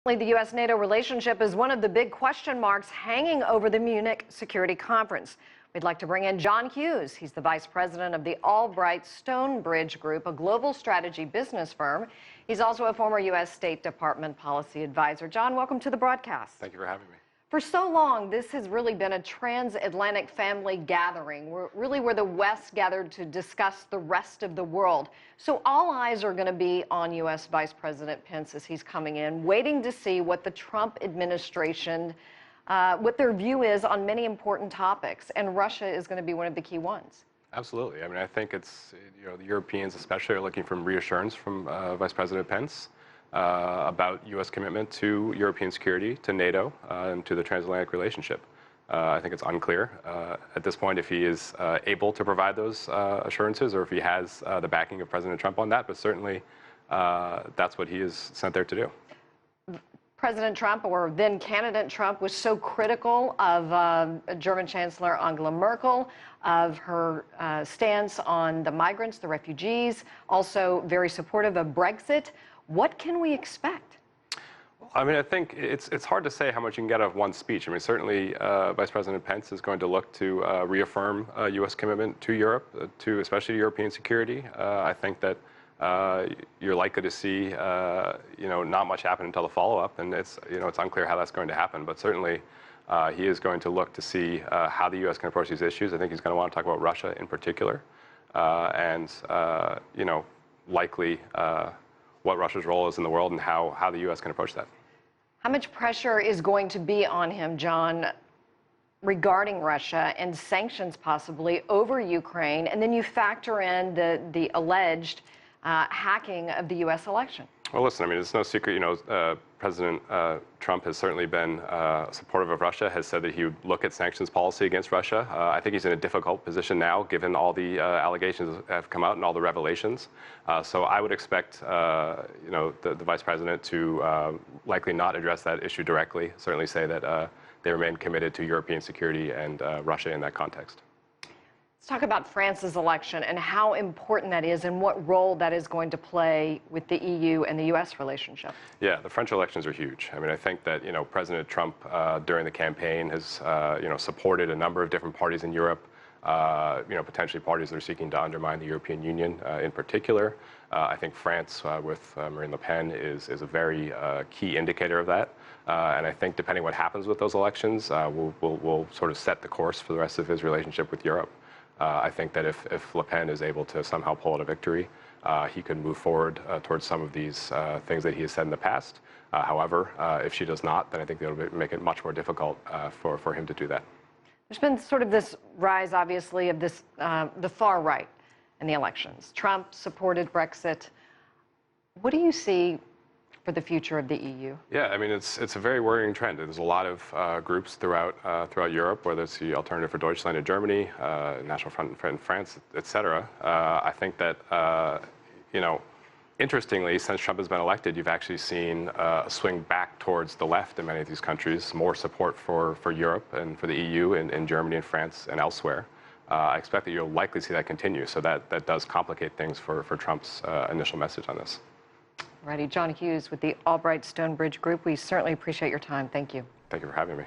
The US NATO relationship is one of the big question marks hanging over the Munich Security Conference. We'd like to bring in John Hughes. He's the vice president of the Albright Stonebridge Group, a global strategy business firm. He's also a former US State Department policy advisor. John, welcome to the broadcast. Thank you for having me. For so long, this has really been a transatlantic family gathering, where the West gathered to discuss the rest of the world. So all eyes are going to be on U.S. Vice President Pence as he's coming in, waiting to see what the Trump administration, what their view is on many important topics. And Russia is going to be one of the key ones. Absolutely. I mean, I think it's, the Europeans especially are looking for reassurance from Vice President Pence about U.S. commitment to European security, to NATO, and to the transatlantic relationship. I think it's unclear at this point if he is able to provide those assurances or if he has the backing of President Trump on that, but certainly that's what he is sent there to do. President Trump, or then candidate Trump, was so critical of German Chancellor Angela Merkel, of her stance on the migrants, the refugees, also very supportive of Brexit. What can we expect? I mean, I think it's hard to say how much you can get out of one speech. I mean, certainly Vice President Pence is going to look to reaffirm U.S. commitment to Europe, to especially European security. I think that you're likely to see, not much happen until the follow-up, and it's unclear how that's going to happen. But certainly, he is going to look to see how the U.S. can approach these issues. I think he's going to want to talk about Russia in particular, and likely what Russia's role is in the world and how the U.S. can approach that. How much pressure is going to be on him, John, regarding Russia and sanctions possibly over Ukraine? And then you factor in the alleged hacking of the U.S. election. Well, listen, I mean, it's no secret, President Trump has certainly been supportive of Russia, has said that he would look at sanctions policy against Russia. I think he's in a difficult position now, given all the allegations that have come out and all the revelations. So I would expect, the Vice President to likely not address that issue directly, certainly say that they remain committed to European security and Russia in that context. Let's talk about France's election and how important that is and what role that is going to play with the EU and the U.S. relationship. Yeah, the French elections are huge. I mean, I think that, President Trump during the campaign has, supported a number of different parties in Europe, potentially parties that are seeking to undermine the European Union in particular. I think France with Marine Le Pen is a very key indicator of that. And I think depending what happens with those elections, will sort of set the course for the rest of his relationship with Europe. I think that if Le Pen is able to somehow pull out a victory, he could move forward towards some of these things that he has said in the past. However, if she does not, then I think it'll make it much more difficult for him to do that. There's been sort of this rise, obviously, of this the far right in the elections. Trump supported Brexit. What do you see for the future of the EU? Yeah, I mean, it's a very worrying trend. There's a lot of groups throughout Europe, whether it's the Alternative for Deutschland in Germany, National Front in France, et cetera. I think that, interestingly, since Trump has been elected, you've actually seen a swing back towards the left in many of these countries, more support for Europe and for the EU in Germany and France and elsewhere. I expect that you'll likely see that continue, so that does complicate things for Trump's initial message on this. Righty, John Hughes with the Albright Stonebridge Group. We certainly appreciate your time. Thank you. Thank you for having me.